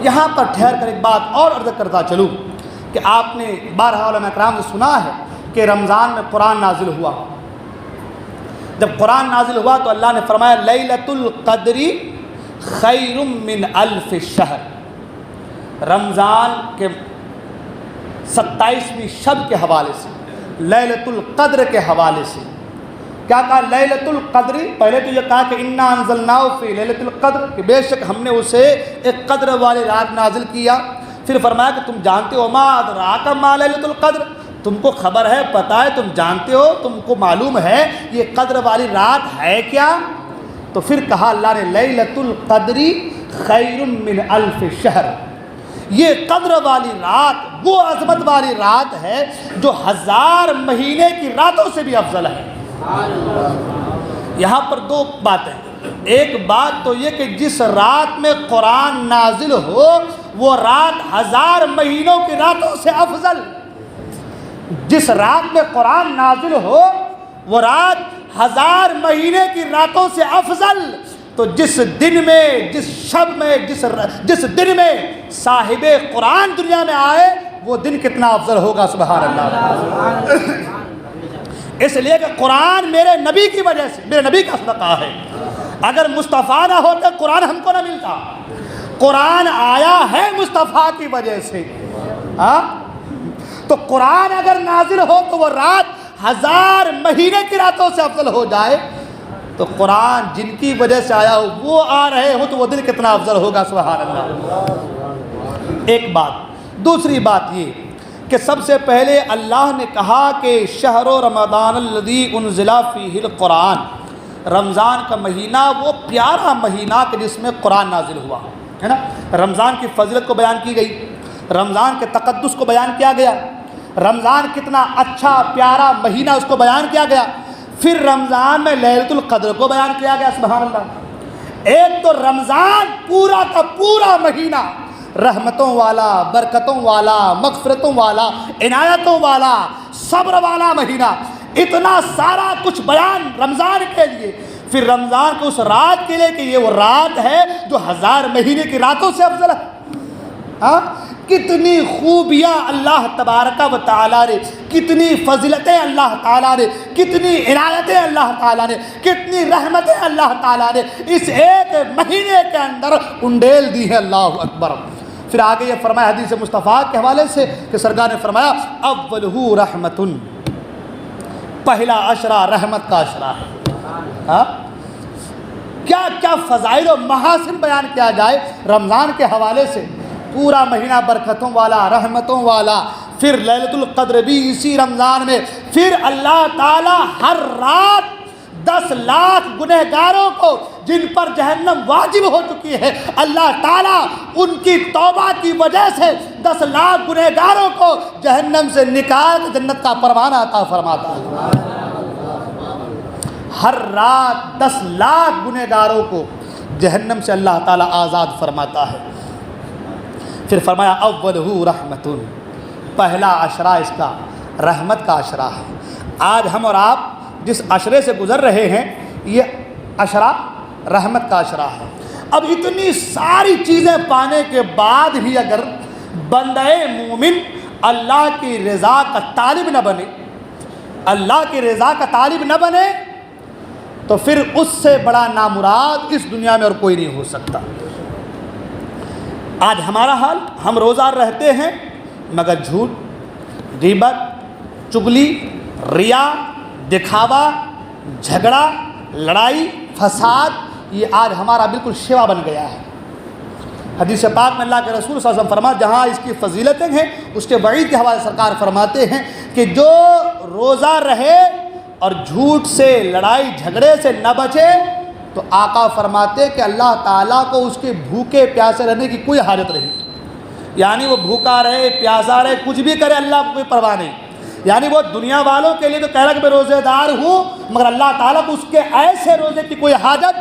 یہاں پر ٹھہر کر ایک بات اور عرض کرتا چلوں کہ آپ نے بارہا علماء کرام سے سنا ہے کہ رمضان میں قرآن نازل ہوا۔ جب قرآن نازل ہوا تو اللہ نے فرمایا لیلۃ القدر خیر من الف شہر۔ رمضان کے 27ویں شب کے حوالے سے، لیلۃ القدر کے حوالے سے کیا کہا، لیلۃ القدر، پہلے تو یہ کہا کہ انا انزلناہ فی لیلۃ القدر، کہ بے شک ہم نے اسے ایک قدر والی رات نازل کیا۔ پھر فرمایا کہ تم جانتے ہو ما ادراک ما لیلۃ القدر، تم کو خبر ہے، پتہ ہے، تم جانتے ہو، تم کو معلوم ہے یہ قدر والی رات ہے کیا؟ تو پھر کہا اللہ نے لیلۃ القدر خیر من الف شہر، یہ قدر والی رات وہ عظمت والی رات ہے جو 1000 مہینے کی راتوں سے بھی افضل ہے۔ یہاں پر دو باتیں، ایک بات تو یہ کہ جس رات میں قرآن نازل ہو وہ رات 1000 مہینوں کی راتوں سے افضل، جس رات میں قرآن نازل ہو وہ رات 1000 مہینے کی راتوں سے افضل، تو جس دن میں، جس شب میں، جس دن میں صاحب قرآن دنیا میں آئے وہ دن کتنا افضل ہوگا، سبحان اللہ۔ اس لیے کہ قرآن میرے نبی کی وجہ سے، میرے نبی کا صدقہ ہے۔ اگر مصطفیٰ نہ ہوتا قرآن ہم کو نہ ملتا۔ قرآن آیا ہے مصطفیٰ کی وجہ سے، تو قرآن اگر نازل ہو تو وہ رات 1000 مہینے کی راتوں سے افضل ہو جائے تو قرآن جن کی وجہ سے آیا ہو وہ آ رہے ہو تو وہ دل کتنا افضل ہوگا. سبحان اللہ. ایک بات. دوسری بات یہ کہ سب سے پہلے اللہ نے کہا کہ شہر رمضان الذی انزل فیہ القرآن، رمضان کا مہینہ وہ پیارا مہینہ کہ جس میں قرآن نازل ہوا ہے نا. رمضان کی فضیلت کو بیان کی گئی، رمضان کے تقدس کو بیان کیا گیا، رمضان کتنا اچھا پیارا مہینہ اس کو بیان کیا گیا. پھر رمضان میں لیلۃ القدر کو بیان کیا گیا. سبحان اللہ. ایک تو رمضان پورا کا پورا مہینہ رحمتوں والا، برکتوں والا، مغفرتوں والا، عنایتوں والا، صبر والا مہینہ، اتنا سارا کچھ بیان رمضان کے لیے. پھر رمضان کو اس رات کے لیے کہ یہ وہ رات ہے جو 1000 مہینے کی راتوں سے افضل ہے. ہاں کتنی خوبیاں اللہ تبارک و تعالیٰ نے، کتنی فضیلتیں اللہ تعالیٰ نے، کتنی عنایتیں اللہ تعالیٰ نے، کتنی رحمتیں اللہ تعالیٰ نے اس ایک مہینے کے اندر انڈیل دی ہے. اللہ اکبر. پھر آگے یہ فرمایا حدیث مصطفیٰ کے حوالے سے کہ سرکار نے فرمایا اولہ رحمتن، پہلا عشرہ رحمت کا عشرہ ہے. ہاں کیا کیا فضائل و محاسن بیان کیا جائے رمضان کے حوالے سے. پورا مہینہ برکتوں والا، رحمتوں والا. پھر لیلۃ القدر بھی اسی رمضان میں. پھر اللہ تعالیٰ ہر رات 10 لاکھ گنہگاروں کو جن پر جہنم واجب ہو چکی ہے، اللہ تعالیٰ ان کی توبہ کی وجہ سے 10 لاکھ گنہگاروں کو جہنم سے نکال جنت کا پروانہ عطا فرماتا ہے. ہر رات 10 لاکھ گنہگاروں کو جہنم سے اللہ تعالیٰ آزاد فرماتا ہے. پھر فرمایا اولہ رحمتن، پہلا عشرہ اس کا رحمت کا عشرہ ہے. آج ہم اور آپ جس عشرے سے گزر رہے ہیں یہ عشرہ رحمت کا عشرہ ہے. اب اتنی ساری چیزیں پانے کے بعد بھی اگر بندہ مومن اللہ کی رضا کا طالب نہ بنے، اللہ کی رضا کا طالب نہ بنے، تو پھر اس سے بڑا نامراد اس دنیا میں اور کوئی نہیں ہو سکتا. آج ہمارا حال، ہم روزہ رہتے ہیں مگر جھوٹ، غیبت، چغلی، ریا، دکھاوا، جھگڑا، لڑائی، فساد، یہ آج ہمارا بالکل شیوا بن گیا ہے. حدیث پاک میں اللہ کے رسول صلی اللہ علیہ وسلم فرماتے جہاں اس کی فضیلتیں ہیں اس کے وعید کے حوالے سرکار فرماتے ہیں کہ جو روزہ رہے اور جھوٹ سے، لڑائی جھگڑے سے نہ بچے تو آقا فرماتے کہ اللہ تعالیٰ کو اس کے بھوکے پیاسے رہنے کی کوئی حاجت نہیں. یعنی وہ بھوکا رہے، پیاسا رہے، کچھ بھی کرے اللہ کو کوئی پرواہ نہیں. یعنی وہ دنیا والوں کے لیے تو کہہ رہا کہ میں روزے دار ہوں، مگر اللہ تعالیٰ کو اس کے ایسے روزے کی کوئی حاجت،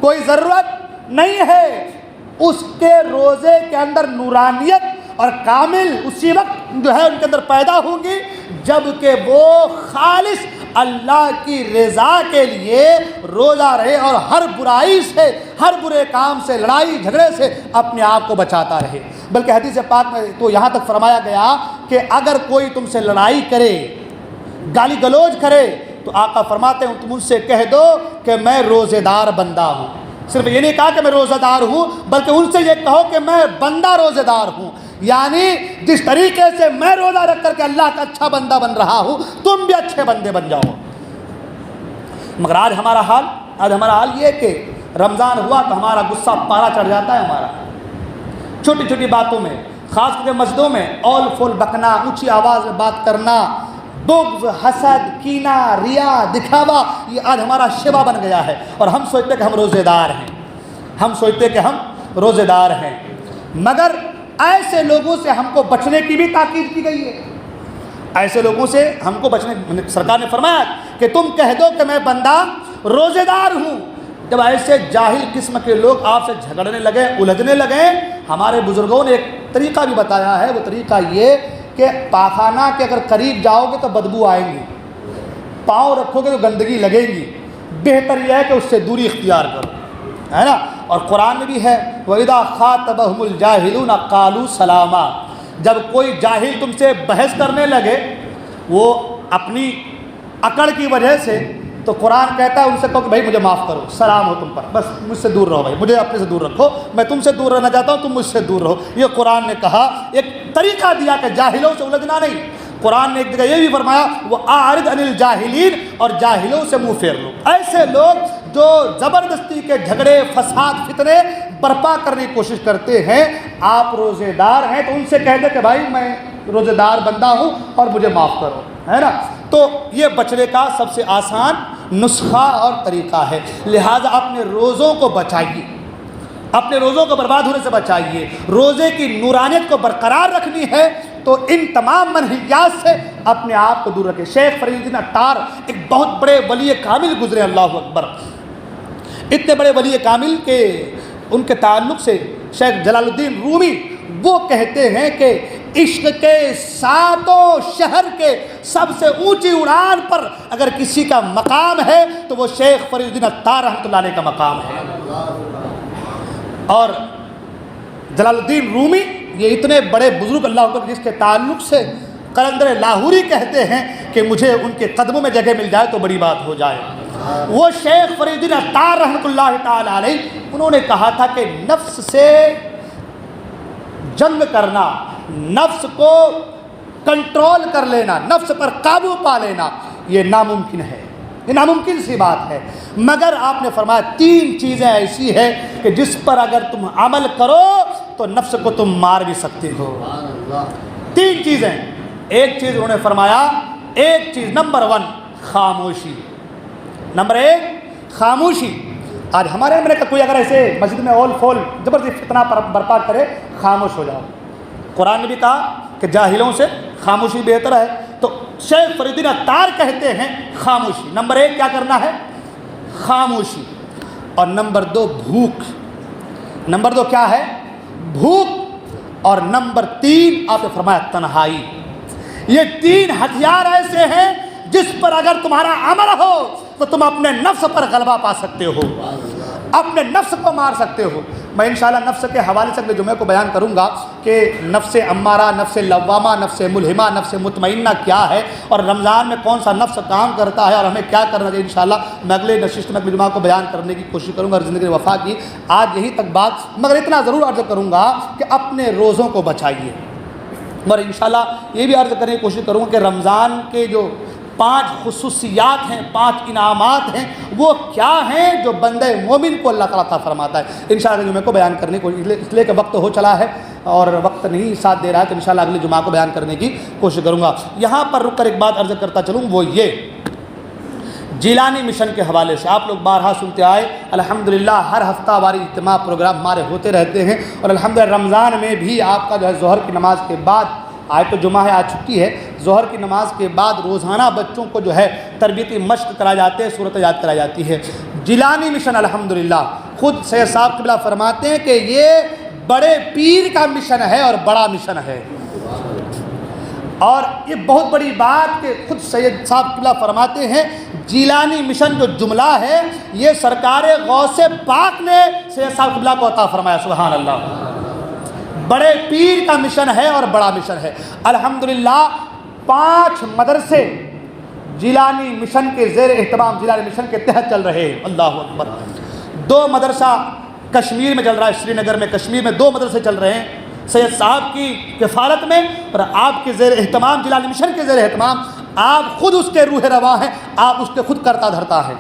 کوئی ضرورت نہیں ہے. اس کے روزے کے اندر نورانیت اور کامل اسی وقت جو ہے ان کے اندر پیدا ہوگی جب کہ وہ خالص اللہ کی رضا کے لیے روزہ رہے اور ہر برائی سے، ہر برے کام سے، لڑائی جھگڑے سے اپنے آپ کو بچاتا رہے. بلکہ حدیث پاک میں تو یہاں تک فرمایا گیا کہ اگر کوئی تم سے لڑائی کرے، گالی گلوچ کرے تو آقا فرماتے ہیں تم مجھ سے کہہ دو کہ میں روزے دار بندہ ہوں. صرف یہ نہیں کہا کہ میں روزہ دار ہوں بلکہ ان سے یہ کہو کہ میں بندہ روزے دار ہوں. یعنی جس طریقے سے میں روزہ رکھ کر کے اللہ کا اچھا بندہ بن رہا ہوں تم بھی اچھے بندے بن جاؤ. مگر آج ہمارا حال یہ کہ رمضان ہوا تو ہمارا غصہ پارا چڑھ جاتا ہے. ہمارا چھوٹی چھوٹی باتوں میں، خاص کر کے مسجدوں میں اول فول بکنا، اونچی آواز میں بات کرنا، بغض، حسد، کینہ، ریا، دکھاوا، یہ آج ہمارا شیوا بن گیا ہے. اور ہم سوچتے کہ ہم روزے دار ہیں، مگر ایسے لوگوں سے ہم کو بچنے کی بھی تاکید کی گئی ہے. ایسے لوگوں سے ہم کو بچنے، سرکار نے فرمایا کہ تم کہہ دو کہ میں بندہ روزے دار ہوں. جب ایسے جاہل قسم کے لوگ آپ سے جھگڑنے لگے، الجھنے لگے، ہمارے بزرگوں نے ایک طریقہ بھی بتایا ہے. وہ طریقہ یہ کہ پاخانہ کے اگر قریب جاؤ گے تو بدبو آئیں گی، پاؤں رکھو گے تو گندگی لگے گی، بہتر یہ ہے کہ اس سے دوری اختیار کرو، ہے نا. اور قرآن میں بھی ہے وَإِذَا خَاطَبَهُمُ الْجَاهِلُونَ قَالُوا سَلَامًا. جب کوئی جاہل تم سے بحث کرنے لگے وہ اپنی اکڑ کی وجہ سے تو قرآن کہتا ہے ان سے کہو کہ بھائی مجھے معاف کرو، سلام ہو تم پر، بس مجھ سے دور رہو، بھائی مجھے اپنے سے دور رکھو، میں تم سے دور رہنا چاہتا ہوں، تم مجھ سے دور رہو. یہ قرآن نے کہا، ایک طریقہ دیا کہ جاہلوں سے الجھنا نہیں. قرآن نے ایک جگہ یہ بھی فرمایا وہ اعرض عن الجاہلین، اور جاہلوں سے منہ پھیر لو. ایسے لوگ جو زبردستی کے جھگڑے فساد فتنے برپا کرنے کی کوشش کرتے ہیں، آپ روزے دار ہیں تو ان سے کہہ دیں کہ بھائی میں روزے دار بندہ ہوں اور مجھے معاف کرو، ہے نا؟ تو یہ بچنے کا سب سے آسان نسخہ اور طریقہ ہے۔ لہٰذا اپنے روزوں کو بچائیے، اپنے روزوں کو برباد ہونے سے بچائیے۔ روزے کی نورانیت کو برقرار رکھنی ہے تو ان تمام منہیات سے اپنے آپ کو دور رکھیں۔ شیخ فرید الدین عطار ایک بہت بڑے ولی کامل گزرے، اللہ اکبر، اتنے بڑے ولی کامل کے ان کے تعلق سے شیخ جلال الدین رومی وہ کہتے ہیں کہ عشق کے ساتوں شہر کے سب سے اونچی اڑان پر اگر کسی کا مقام ہے تو وہ شیخ فرید الدین عطار رحمۃ اللہ علیہ کا مقام ہے۔ اور جلال الدین رومی یہ اتنے بڑے بزرگ اللہ اکبر جس کے تعلق سے قلندر لاہوری کہتے ہیں کہ مجھے ان کے قدموں میں جگہ مل جائے تو بڑی بات ہو جائے۔ وہ شیخ فرید الدین عطار رحمۃ اللہ تعالی علیہ انہوں نے کہا تھا کہ نفس سے جنگ کرنا، نفس کو کنٹرول کر لینا، نفس پر قابو پا لینا یہ ناممکن ہے، یہ ناممکن سی بات ہے، مگر آپ نے فرمایا 3 چیزیں ایسی ہیں کہ جس پر اگر تم عمل کرو تو نفس کو تم مار بھی سکتے ہو۔ 3 چیزیں، ایک چیز انہوں نے فرمایا، ایک چیز نمبر 1 خاموشی، نمبر 1 خاموشی۔ آج ہمارے میں کوئی اگر ایسے مسجد میں اول فول زبردست فتنہ برپا کرے، خاموش ہو جاؤ۔ قرآن نے بھی کہا کہ جاہلوں سے خاموشی بہتر ہے، تو شیخ فرید الدین عطار کہتے ہیں خاموشی۔ نمبر 1 کیا کرنا ہے؟ خاموشی۔ اور نمبر 2 بھوک۔ نمبر 2 کیا ہے؟ بھوک۔ اور نمبر 3 آپ نے فرمایا تنہائی۔ یہ 3 ہتھیار ایسے ہیں جس پر اگر تمہارا عمل ہو تو تم اپنے نفس پر غلبہ پا سکتے ہو، اپنے نفس کو مار سکتے ہو۔ میں انشاءاللہ نفس کے حوالے سے اگلے جمعے کو بیان کروں گا کہ نفس امارہ، نفس لوامہ، نفس ملہمہ، نفس مطمئنہ کیا ہے، اور رمضان میں کون سا نفس کام کرتا ہے اور ہمیں کیا کرنا چاہیے۔ انشاءاللہ میں اگلے نشست میں اگلے جمعہ کو بیان کرنے کی کوشش کروں گا اور زندگی وفا کی۔ آج یہی تک بات، مگر اتنا ضرور عرض کروں گا کہ اپنے روزوں کو بچائیے، اور انشاءاللہ یہ بھی عرض کرنے کی کوشش کروں گا کہ رمضان کے جو 5 خصوصیات ہیں، 5 انعامات ہیں، وہ کیا ہیں جو بندہ مومن کو اللہ تعالیٰ عطا فرماتا ہے۔ انشاءاللہ جمعے کو بیان کرنے کو، اس لیے کہ وقت ہو چلا ہے اور وقت نہیں ساتھ دے رہا ہے، تو انشاءاللہ اگلے جمعہ کو بیان کرنے کی کوشش کروں گا۔ یہاں پر رک کر ایک بات عرض کرتا چلوں، وہ یہ جیلانی مشن کے حوالے سے آپ لوگ بارہا سنتے آئے، الحمدللہ ہر ہفتہ واری اجتماع پروگرام ہمارے ہوتے رہتے ہیں، اور الحمدللہ رمضان میں بھی آپ کا جو ہے ظہر کی نماز کے بعد، آج تو جمعہ ہے، آج چھٹی ہے، ظہر کی نماز کے بعد روزانہ بچوں کو جو ہے تربیتی مشق کرائے جاتے ہیں، صورت یاد کرائی جاتی ہے۔ جیلانی مشن الحمدللہ خود سید صاحب قبلہ فرماتے ہیں کہ یہ بڑے پیر کا مشن ہے اور بڑا مشن ہے، اور یہ بہت بڑی بات کہ خود سید صاحب قبلہ فرماتے ہیں جیلانی مشن جو جملہ ہے یہ سرکار غوث پاک نے سید صاحب قبلہ کو عطا فرمایا، سبحان اللہ۔ بڑے پیر کا مشن ہے اور بڑا مشن ہے۔ الحمدللہ 5 مدرسے جیلانی مشن کے زیر اہتمام، جیلانی مشن کے تحت چل رہے ہیں، اللہ اکبر۔ 2 مدرسہ کشمیر میں چل رہا ہے، سری نگر میں، کشمیر میں 2 مدرسے چل رہے ہیں سید صاحب کی کفالت میں، اور آپ کے زیر اہتمام، جیلانی مشن کے زیر اہتمام، آپ خود اس کے روح رواں ہیں، آپ اس کے خود کرتا دھرتا ہے۔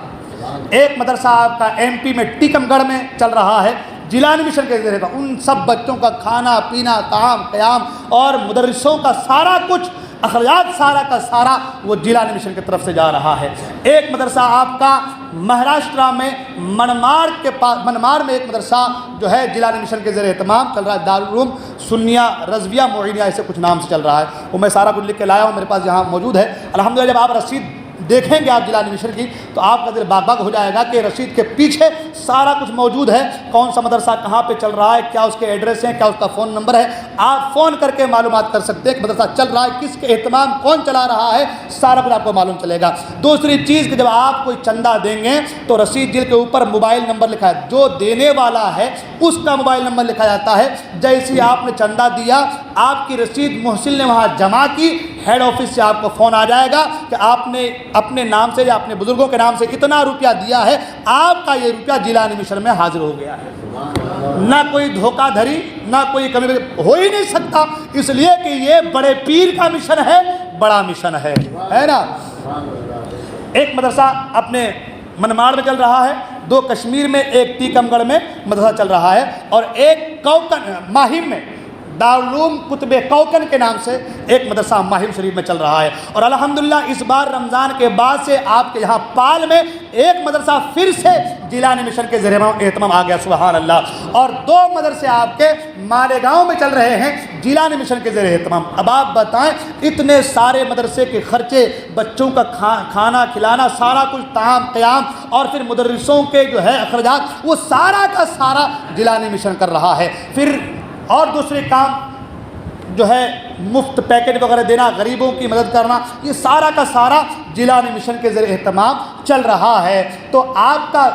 ایک مدرسہ آپ کا MP میں ٹیکم گڑھ میں چل رہا ہے، جیلانی مشن کے ذریعے ان سب بچوں کا کھانا پینا، طعام قیام اور مدرسوں کا سارا کچھ، اخراجات سارا کا سارا وہ جیلانی مشن کی طرف سے جا رہا ہے۔ ایک مدرسہ آپ کا مہاراشٹرا میں منمار کے پاس، منمار میں ایک مدرسہ جو ہے جیلانی مشن کے زیر اہتمام چل رہا ہے، دارالعلوم سنیہ رضویہ معینیہ ایسے کچھ نام سے چل رہا ہے، وہ میں سارا کچھ لکھ کے لایا ہوں، میرے پاس یہاں موجود ہے۔ الحمدللہ جب آپ رسید دیکھیں گے آپ جیلانی مشن کی تو آپ کا دل باغ باغ ہو جائے گا کہ رسید کے پیچھے سارا کچھ موجود ہے، کون سا مدرسہ کہاں پہ چل رہا ہے، کیا اس کے ایڈریس ہیں، کیا اس کا فون نمبر ہے، آپ فون کر کے معلومات کر سکتے ہیں کہ مدرسہ چل رہا ہے، کس کے اہتمام کون چلا رہا ہے، سارا کچھ آپ کو معلوم چلے گا۔ دوسری چیز کہ جب آپ کوئی چندہ دیں گے تو رسید جلد کے اوپر موبائل نمبر لکھا ہے، جو دینے والا ہے اس کا موبائل نمبر لکھا جاتا ہے۔ جیسے آپ نے چندہ دیا، آپ کی رسید محسن نے وہاں جمع کی، ہیڈ آفس سے آپ کو فون آ جائے گا کہ آپ نے اپنے نام سے یا اپنے بزرگوں کے نام سے اتنا روپیہ دیا ہے، آپ کا یہ روپیہ جیلانی مشن میں حاضر ہو گیا ہے۔ نہ کوئی دھوکہ دھڑی، نہ کوئی کمی ہو ہی نہیں سکتا، اس لیے کہ یہ بڑے پیر کا مشن ہے، بڑا مشن ہے نا۔ ایک مدرسہ اپنے منماڑ میں چل رہا ہے، 2 کشمیر میں، 1 ٹیکم گڑھ میں مدرسہ چل رہا ہے، اور 1 کوکن ماہم میں دارالعلوم کتب کوکن کے نام سے ایک مدرسہ ماہم شریف میں چل رہا ہے۔ اور الحمدللہ اس بار رمضان کے بعد سے آپ کے یہاں پال میں ایک مدرسہ پھر سے جیلانی مشن کے زیر اہتمام آ گیا، سبحان اللہ، اور 2 مدرسے آپ کے مالیگاؤں میں چل رہے ہیں جیلانی مشن کے زیر اہتمام۔ اب آپ بتائیں اتنے سارے مدرسے کے خرچے، بچوں کا کھانا کھلانا، سارا کچھ طعام قیام، اور پھر مدرسوں کے جو ہے اخراجات، وہ سارا کا سارا جیلانی مشن کر رہا ہے۔ پھر اور دوسرے کام جو ہے مفت پیکٹ وغیرہ دینا، غریبوں کی مدد کرنا، یہ سارا کا سارا جیلانی مشن کے ذریعے اہتمام چل رہا ہے۔ تو آپ کا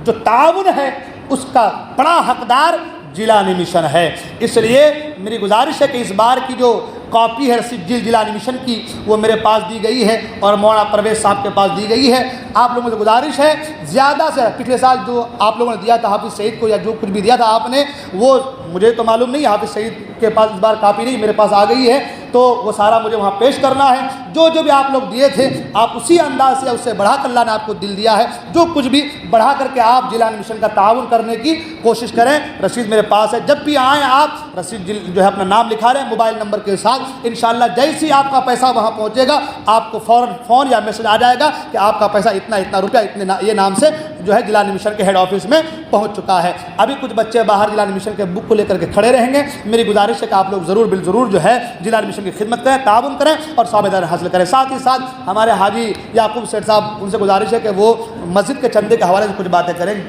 جو تعاون ہے اس کا بڑا حقدار جیلانی مشن ہے۔ اس لیے میری گزارش ہے کہ اس بار کی جو کاپی ہے رسید جیلانی مشن کی وہ میرے پاس دی گئی ہے اور مولانا پرویز صاحب کے پاس دی گئی ہے۔ آپ لوگوں سے گزارش ہے زیادہ سے پچھلے سال جو آپ لوگوں نے دیا تھا حافظ سعید کو، یا جو کچھ بھی دیا تھا آپ نے، وہ مجھے تو معلوم نہیں، حافظ سعید کے پاس اس بار کاپی نہیں، میرے پاس آ گئی ہے، تو وہ سارا مجھے وہاں پیش کرنا ہے۔ جو بھی آپ لوگ دیے تھے آپ اسی انداز سے، اس سے بڑھا کر اللہ نے آپ کو دل دیا ہے، جو کچھ بھی بڑھا کر کے آپ جیلانی مشن کا تعاون کرنے کی کوشش کریں۔ رسید میرے پاس ہے، جب بھی آئیں آپ رسید جو ہے اپنا نام لکھا رہے ہیں موبائل نمبر کے ساتھ، انشاءاللہ جیسی آپ کا پیسہ وہاں پہنچے گا آپ کو فوراً فون یا میسج آ جائے گا کہ آپ کا پیسہ اتنا روپیہ یہ نام سے جو ہے جیلانی مشن کے ہیڈ آفس میں پہنچ چکا ہے۔ ابھی کچھ بچے باہر جیلانی مشن کے بک کو لے کر کے کھڑے رہیں گے، میری گزارش ہے کہ آپ لوگ ضرور جو ہے جیلانی مشن کی خدمت کریں، تعاون کریں اور ثواب حاصل کریں۔ ساتھ ہی ساتھ ہمارے حاجی یعقوب سیٹھ صاحب، ان سے گزارش ہے کہ وہ مسجد کے چندے کے حوالے سے کچھ باتیں کریں گے۔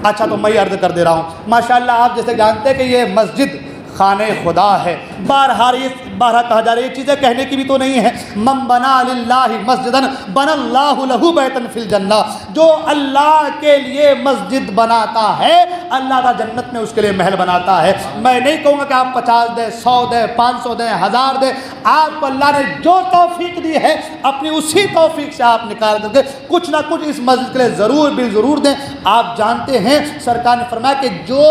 اچھا، تو میں یہ عرض کر دے رہا ہوں، ماشاءاللہ آپ جیسے جانتے ہیں کہ یہ مسجد خانہ خدا ہے، بارہا کہا جا رہا ہے، یہ چیزیں کہنے کی بھی تو نہیں ہے۔ من بنا للہ مسجدا بنا اللہ لہ بیتا فی الجنہ، جو اللہ کے لیے مسجد بناتا ہے اللہ کا جنت میں اس کے لیے محل بناتا ہے۔ میں نہیں کہوں گا کہ آپ 50 دیں، 100 دیں، 500 دیں، 1000 دیں، آپ کو اللہ نے جو توفیق دی ہے اپنی اسی توفیق سے آپ نکال کر کے کچھ نہ کچھ اس مسجد کے لیے ضرور دیں۔ آپ جانتے ہیں سرکار نے فرمایا کہ جو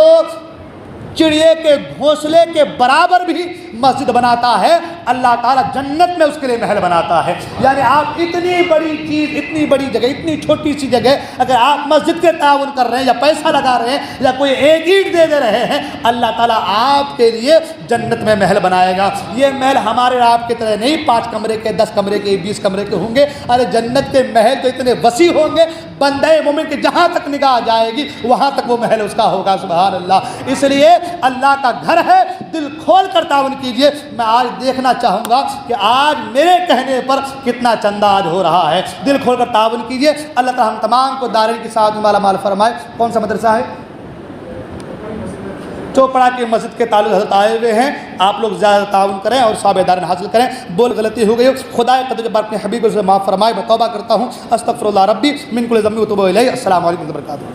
چڑیے کے گھونسلے کے برابر بھی مسجد بناتا ہے اللہ تعالیٰ جنت میں اس کے لیے محل بناتا ہے۔ یعنی آپ اتنی بڑی چیز، اتنی بڑی جگہ، اتنی چھوٹی سی جگہ اگر آپ مسجد کے تعاون کر رہے ہیں یا پیسہ لگا رہے ہیں یا کوئی ایک اینٹ دے رہے ہیں، اللہ تعالیٰ آپ کے لیے جنت میں محل بنائے گا۔ یہ محل ہمارے آپ کی طرح نہیں 5 کمرے کے، 10 کمرے کے، 20 کمرے کے ہوں گے، ارے جنت کے محل تو اتنے وسیع ہوں گے، بندہ مومن کے جہاں تک نگاہ جائے گی وہاں تک وہ محل اس کا ہوگا، سبحان اللہ۔ اس لیے اللہ کا گھر ہے، دل کھول کر تعاون کیجئے۔ میں آج دیکھنا چاہوں گا کہ آج میرے کہنے پر کتنا چندہ آج ہو رہا ہے، دل کھول کر تعاون کیجئے۔ اللہ تعالیٰ ہم تمام کو دارین کے ساتھ مالا مال فرمائے۔ کون سا مدرسہ ہے؟ چوپڑا کی مسجد کے تعلق حضرت آئے ہوئے ہیں، آپ لوگ زیادہ تعاون کریں اور ثواب دارین حاصل کریں۔ بول غلطی ہو گئی خدا قدر جبار اپنے حبیب سے معاف فرمائے۔ میں توبہ کرتا ہوں، استغفر اللہ ربی من کل ذنب و اتوب الیہ۔ السلام علیکم و رحمۃ اللہ۔